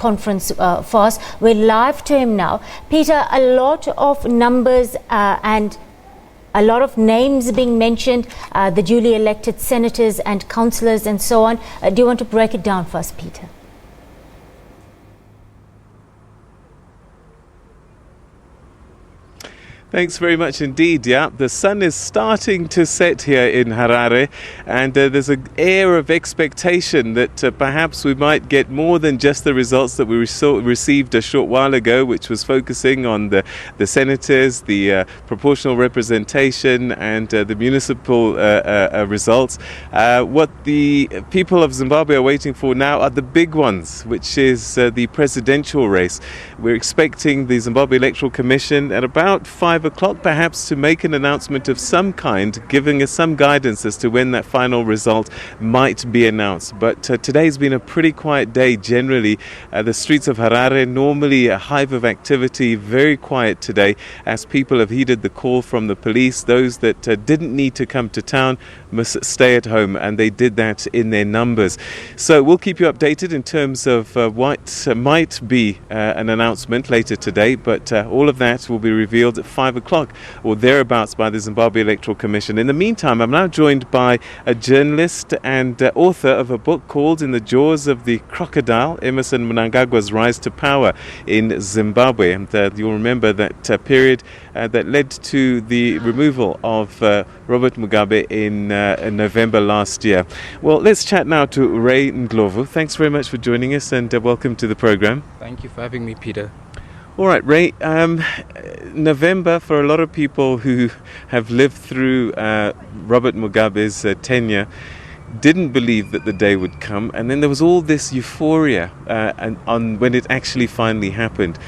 conference for us. We're live to him now. Peter, a lot of numbers and a lot of names being mentioned, the duly elected senators and councillors and so on. Do you want to break it down for us, Peter? Thanks very much indeed. Yeah, the sun is starting to set here in Harare, and there's an air of expectation that perhaps we might get more than just the results that we received a short while ago, which was focusing on the senators, the proportional representation, and the municipal results. What the people of Zimbabwe are waiting for now are the big ones, which is the presidential race. We're expecting the Zimbabwe Electoral Commission at about 5 o'clock perhaps to make an announcement of some kind, giving us some guidance as to when that final result might be announced. But today's been a pretty quiet day generally. The streets of Harare, normally a hive of activity, very quiet today as people have heeded the call from the police. Those that didn't need to come to town must stay at home, and they did that in their numbers. So we'll keep you updated in terms of what might be an announcement later today, but all of that will be revealed at 5 o'clock or thereabouts by the Zimbabwe Electoral Commission. In the meantime, I'm now joined by a journalist and author of a book called In the Jaws of the Crocodile, Emmerson Mnangagwa's Rise to Power in Zimbabwe. And you'll remember that period that led to the removal of Robert Mugabe in November last year. Well, let's chat now to Ray Ndlovu. Thanks very much for joining us, and welcome to the program. Thank you for having me, Peter. All right, Ray, November, for a lot of people who have lived through Robert Mugabe's tenure, didn't believe that the day would come, and then there was all this euphoria on when it actually finally happened.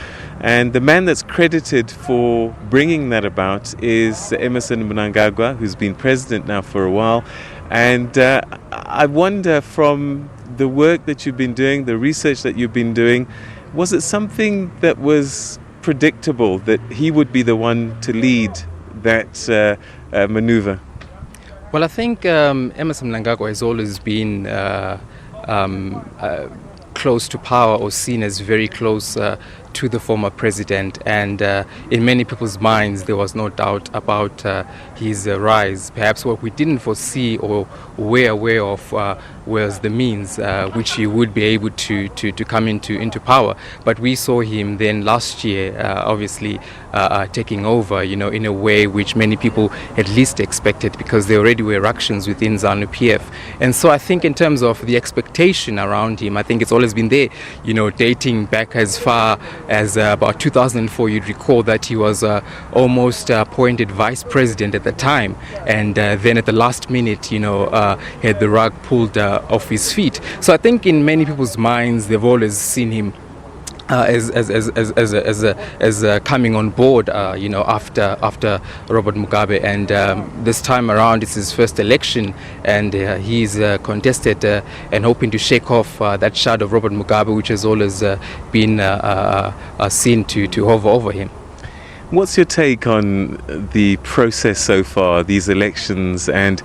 And the man that's credited for bringing that about is Emmerson Mnangagwa, who's been president now for a while. And I wonder, from the work that you've been doing, the research that you've been doing, was it something that was predictable that he would be the one to lead that maneuver? Well, I think Emmerson Mnangagwa has always been close to power, or seen as very close to the former president, and in many people's minds there was no doubt about his rise. Perhaps what we didn't foresee or were aware of was the means which he would be able to come into power. But we saw him then last year obviously taking over, in a way which many people at least expected, because there already were ructions within ZANU-PF. And so I think in terms of the expectation around him, I think it's always been there, dating back as far as about 2004. You'd recall that he was almost appointed vice president at the time, and then at the last minute, had the rug pulled off his feet. So I think in many people's minds, they've always seen him as coming on board, after Robert Mugabe, and this time around it's his first election, and he's contested and hoping to shake off that shadow of Robert Mugabe, which has always been seen to hover over him. What's your take on the process so far, these elections, and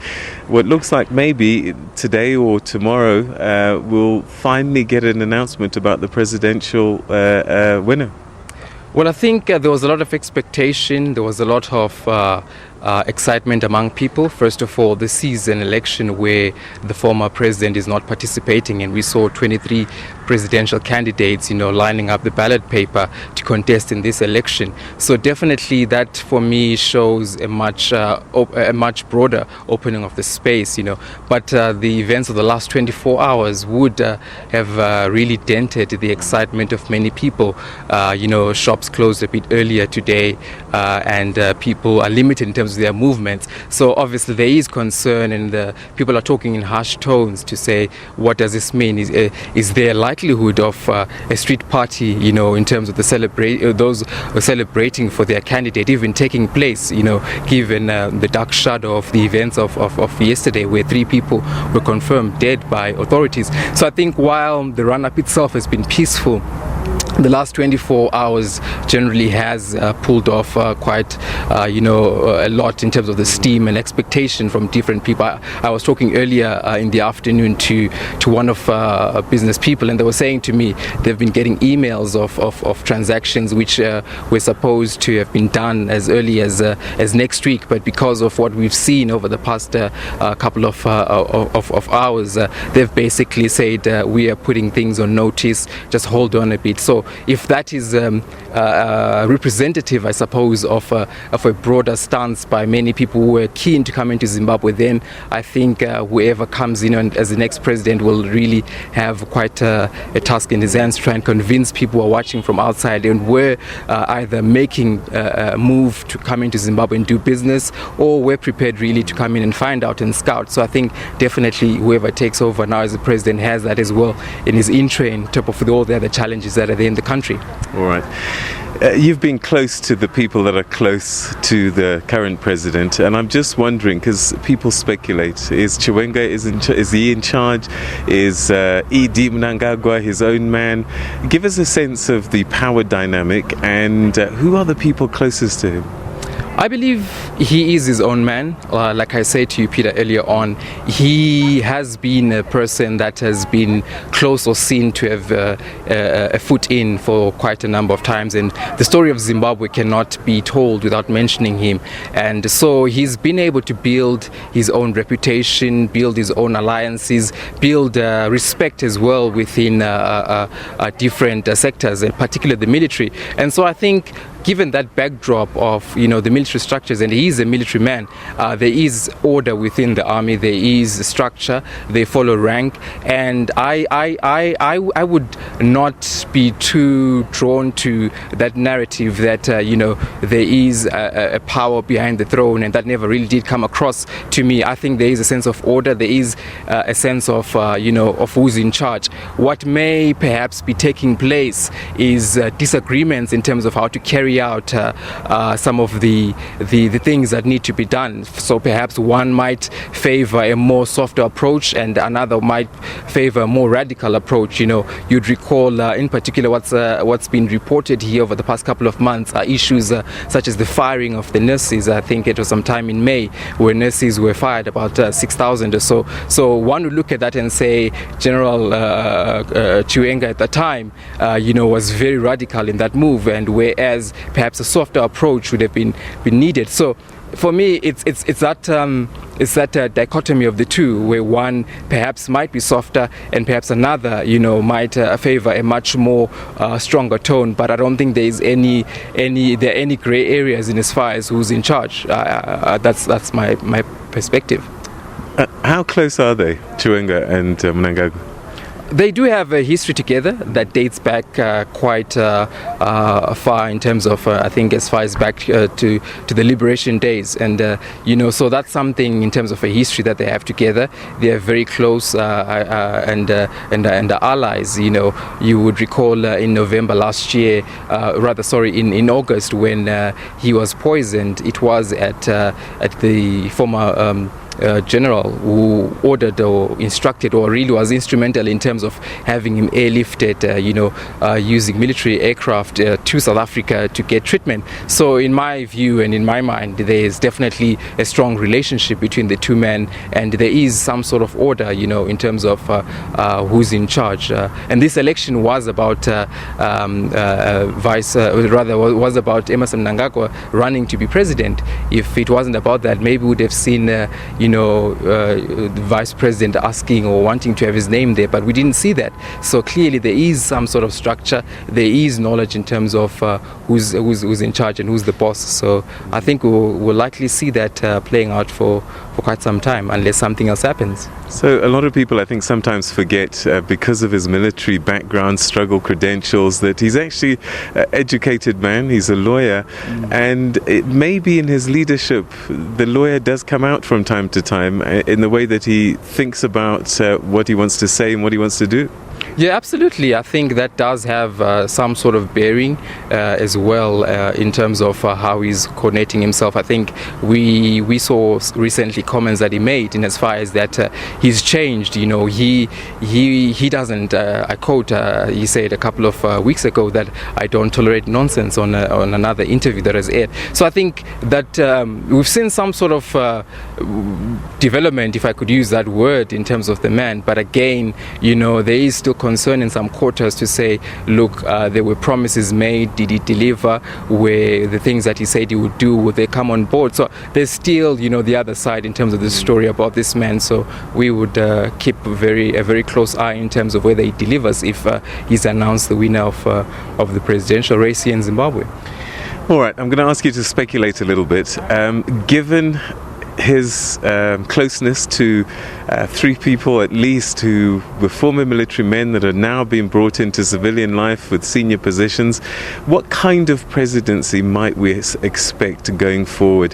what looks like maybe today or tomorrow we'll finally get an announcement about the presidential winner? Well, I think there was a lot of expectation, there was a lot of excitement among people. First of all, this is an election where the former president is not participating, and we saw 23 presidential candidates, lining up the ballot paper to contest in this election. So definitely that, for me, shows a much broader opening of the space, But the events of the last 24 hours would have really dented the excitement of many people. Shops closed a bit earlier today, and people are limited in terms of their movements. So obviously there is concern, and people are talking in harsh tones to say, what does this mean? Is there likelihood of a street party, in terms of those celebrating for their candidate even taking place, given the dark shadow of the events of yesterday, where 3 people were confirmed dead by authorities. So I think while the run-up itself has been peaceful, the last 24 hours generally has pulled off quite, a lot in terms of the steam and expectation from different people. I was talking earlier in the afternoon to one of business people, and they were saying to me they've been getting emails of transactions which were supposed to have been done as early as next week, but because of what we've seen over the past couple of hours, they've basically said we are putting things on notice, just hold on a bit. So if that is representative, I suppose, of a broader stance by many people who are keen to come into Zimbabwe, then I think whoever comes in as the next president will really have quite a task in his hands to try and convince people who are watching from outside and were either making a move to come into Zimbabwe and do business, or were prepared really to come in and find out and scout. So I think definitely whoever takes over now as the president has that as well in his in-tray, on top of all the other challenges that are there in the country. All right. You've been close to the people that are close to the current president, and I'm just wondering, because people speculate, is Chiwenga is he in charge? Is E.D. Manangagwa his own man? Give us a sense of the power dynamic, and who are the people closest to him? I believe he is his own man. Like I said to you, Peter, earlier on, he has been a person that has been close or seen to have a foot in for quite a number of times. And the story of Zimbabwe cannot be told without mentioning him. And so he's been able to build his own reputation, build his own alliances, build respect as well within different sectors, and particularly the military. And so I think, given that backdrop of the military structures, and he is a military man, there is order within the army, there is structure, they follow rank, and I would not be too drawn to that narrative that there is a power behind the throne, and that never really did come across to me. I think there is a sense of order, there is a sense of of who's in charge. What may perhaps be taking place is disagreements in terms of how to carry out some of the things that need to be done. So perhaps one might favor a more softer approach, and another might favor a more radical approach. You'd recall in particular what's been reported here over the past couple of months are issues such as the firing of the nurses. I think it was sometime in May where nurses were fired, about 6,000 or so. So one would look at that and say General Chiwenga at the time was very radical in that move, and whereas perhaps a softer approach would have been needed. So for me, it's that dichotomy of the two, where one perhaps might be softer and perhaps another might favor a much more stronger tone. But I don't think there are any gray areas in as far as who's in charge. That's my perspective. How close are they, Chiwenga and Manangagwa? They do have a history together that dates back quite far, in terms of I think as far as back to the liberation days, and so that's something in terms of a history that they have together. They are very close and allies. You would recall in November last year, in August, when he was poisoned. It was at the former general who ordered or instructed, or really was instrumental in terms of having him airlifted, using military aircraft to South Africa to get treatment. So in my view and in my mind, there is definitely a strong relationship between the two men, and there is some sort of order, in terms of who's in charge. And this election was about was about Emmerson Mnangagwa running to be president. If it wasn't about that, maybe we would have seen the vice president asking or wanting to have his name there, but we didn't see that. So clearly there is some sort of structure, there is knowledge in terms of who's in charge and who's the boss. So I think we'll likely see that playing out for quite some time, unless something else happens. So a lot of people, I think, sometimes forget, because of his military background, struggle credentials, that he's actually an educated man. He's a lawyer, and it may be in his leadership, the lawyer does come out from time to time in the way that he thinks about what he wants to say and what he wants to do. Yeah, absolutely. I think that does have some sort of bearing as well in terms of how he's coordinating himself. I think we saw recently comments that he made in as far as that he's changed. You know, he doesn't. I quote. He said a couple of weeks ago that I don't tolerate nonsense on another interview that has aired. So I think that we've seen some sort of development, if I could use that word, in terms of the man. But again, you know, there is still concern in some quarters to say, look, there were promises made. Did he deliver? Were the things that he said he would do, would they come on board? So there's still, you know, the other side in terms of the story about this man. So we would keep a very close eye in terms of whether he delivers if he's announced the winner of the presidential race here in Zimbabwe. All right, I'm going to ask you to speculate a little bit. Given his closeness to three people at least who were former military men that are now being brought into civilian life with senior positions, what kind of presidency might we expect going forward?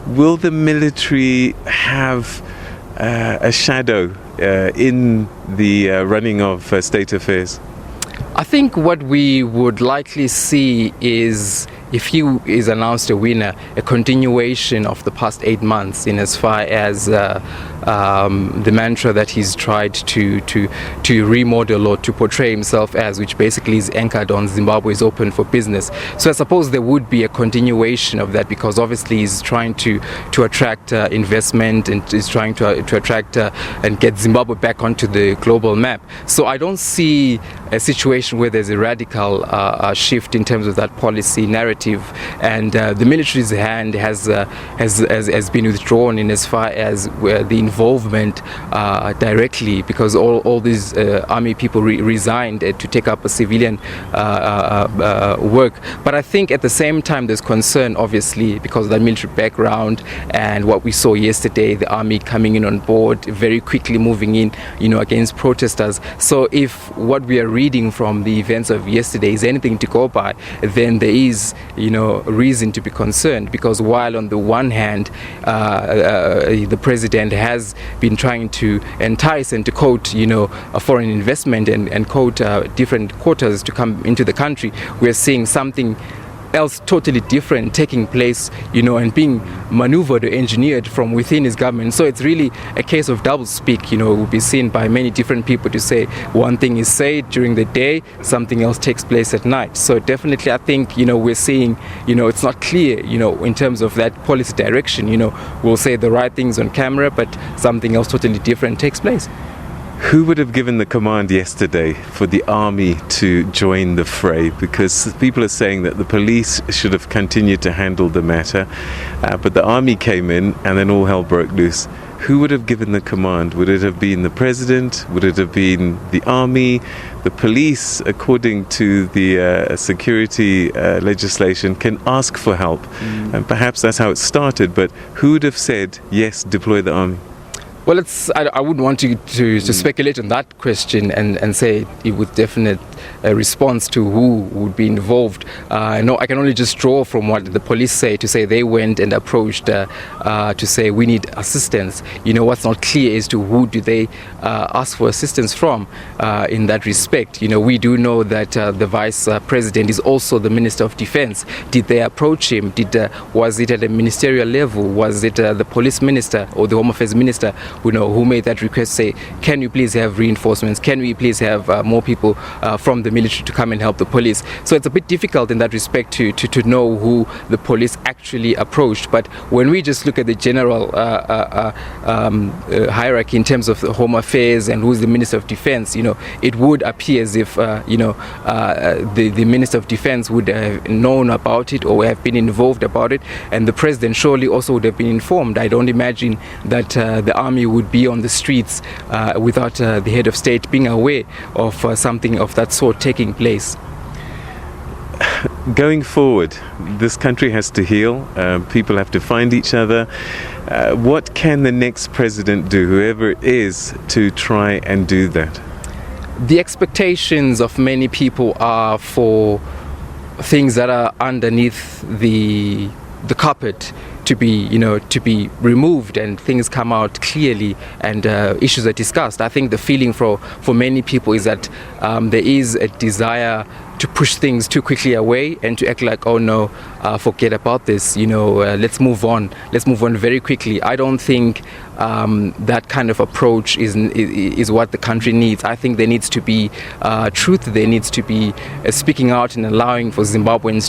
Will the military have a shadow in the running of state affairs? I think what we would likely see is, if he is announced a winner, a continuation of the past 8 months in as far as the mantra that he's tried to remodel or to portray himself as, which basically is anchored on Zimbabwe is open for business. So I suppose there would be a continuation of that, because obviously he's trying to attract investment, and is trying to attract and get Zimbabwe back onto the global map. So I don't see a situation where there's a radical shift in terms of that policy narrative, and the military's hand has been withdrawn in as far as the involvement directly, because all these army people resigned to take up a civilian work. But I think at the same time there's concern, obviously, because of that military background and what we saw yesterday, the army coming in on board, very quickly moving in, you know, against protesters. So if what we are reading from the events of yesterday is anything to go by, then there is, you know, reason to be concerned, because while on the one hand the president has been trying to entice and to quote, you know, a foreign investment and quote different quarters to come into the country, we're seeing something else totally different taking place, you know, and being maneuvered or engineered from within his government. So it's really a case of double speak. You know, it will be seen by many different people to say one thing is said during the day, something else takes place at night. So definitely I think, you know, we're seeing, you know, it's not clear, you know, in terms of that policy direction. You know, we'll say the right things on camera, but something else totally different takes place. Who would have given the command yesterday for the army to join the fray? Because people are saying that the police should have continued to handle the matter, but the army came in and then all hell broke loose. Who would have given the command? Would it have been the president? Would it have been the army? The police, according to the security legislation, can ask for help. And perhaps that's how it started, but who would have said, yes, deploy the army? Well, I wouldn't want to speculate on that question and say it with definite response to who would be involved. No, I can only just draw from what the police say, to say they went and approached to say we need assistance. You know, what's not clear is to who do they ask for assistance from in that respect. You know, we do know that the vice president is also the Minister of Defense. Did they approach him? Was it at a ministerial level? Was it the police minister or the Home Affairs minister, you know, who made that request, say, can you please have reinforcements? Can we please have more people from the military to come and help the police? So it's a bit difficult in that respect to know who the police actually approached. But when we just look at the general hierarchy in terms of the Home Affairs and who's the Minister of Defense, you know, it would appear as if, you know, the Minister of Defense would have known about it or have been involved about it, and the President surely also would have been informed. I don't imagine that the army would be on the streets without the head of state being aware of something of that sort taking place. Going forward, this country has to heal. People have to find each other. What can the next president do, whoever it is, to try and do that? The expectations of many people are for things that are underneath the carpet be removed and things come out clearly and issues are discussed. I think the feeling for many people is that there is a desire to push things too quickly away and to act like, oh no, forget about this, let's move on very quickly. I don't think that kind of approach is what the country needs. I think there needs to be truth, there needs to be speaking out and allowing for Zimbabweans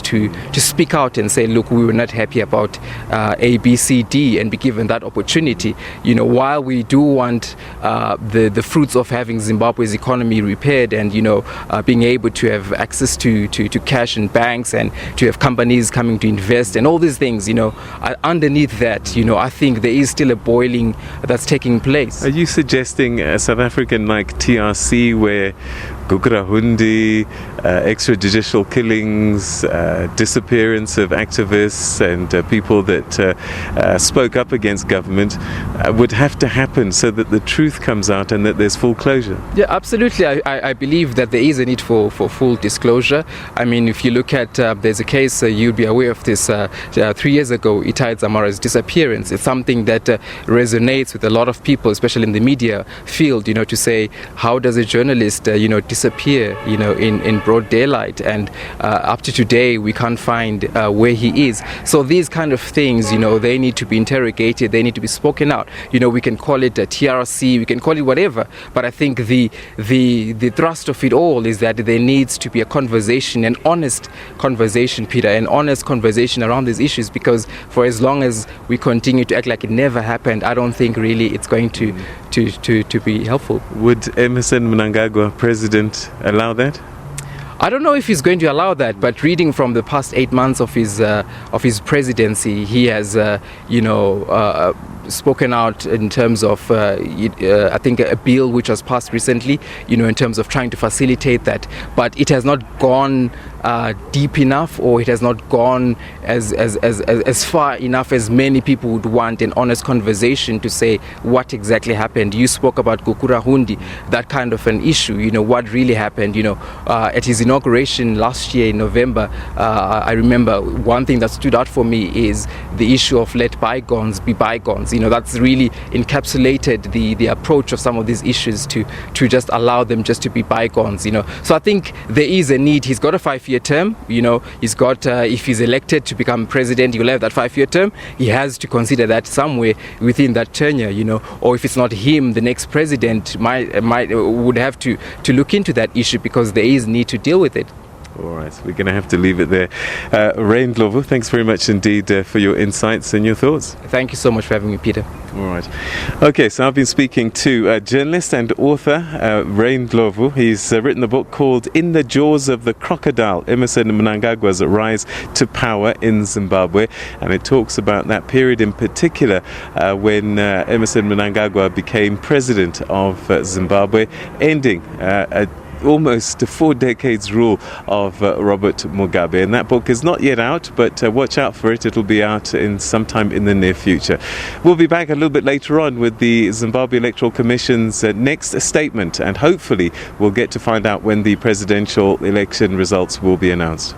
to speak out and say, look, we were not happy about A, B, C, D, and be given that opportunity. While we do want the fruits of having Zimbabwe's economy repaired and being able to have access to cash in banks and to have companies coming to invest and all these things, underneath that, I think there is still a boiling that's taking place. Are you suggesting a South African like TRC where Gukurahundi, extrajudicial killings, disappearance of activists and people that spoke up against government would have to happen so that the truth comes out and that there's full closure? Yeah, absolutely. I believe that there is a need for full disclosure. I mean, if you look at, there's a case, you'll be aware of this, 3 years ago, Itai Dzamara's disappearance. It's something that resonates with a lot of people, especially in the media field, to say, how does a journalist, disappear, in broad daylight, and up to today we can't find where he is. So these kind of things, they need to be interrogated, they need to be spoken out. We can call it a TRC, we can call it whatever, but I think the thrust of it all is that there needs to be a conversation, an honest conversation, Peter, an honest conversation around these issues, because for as long as we continue to act like it never happened, I don't think really it's going to be helpful. Would Emerson Manangagwa, president, allow that? I don't know if he's going to allow that, but reading from the past 8 months of his presidency, he has, spoken out in terms of, I think, a bill which was passed recently, in terms of trying to facilitate that. But it has not gone deep enough, or it has not gone as far enough as many people would want an honest conversation to say what exactly happened. You spoke about Gukurahundi, that kind of an issue, what really happened. At his inauguration last year in November, I remember one thing that stood out for me is the issue of let bygones be bygones. That's really encapsulated the approach of some of these issues to just allow them just to be bygones. So I think there is a need. He's got a 5-year term. He's got, if he's elected to become president, he'll have that 5-year term. He has to consider that somewhere within that tenure, or if it's not him, the next president would have to look into that issue, because there is need to deal with it. All right, we're going to have to leave it there. Ndlovu, thanks very much indeed for your insights and your thoughts. Thank you so much for having me, Peter. All right. Okay, so I've been speaking to journalist and author Ndlovu. He's written a book called In the Jaws of the Crocodile, Emerson Mnangagwa's Rise to Power in Zimbabwe. And it talks about that period in particular when Emerson Mnangagwa became president of Zimbabwe, ending almost 4 decades rule of Robert Mugabe. And that book is not yet out, but watch out for it. It'll be out in sometime in the near future. We'll be back a little bit later on with the Zimbabwe Electoral Commission's next statement, and hopefully we'll get to find out when the presidential election results will be announced.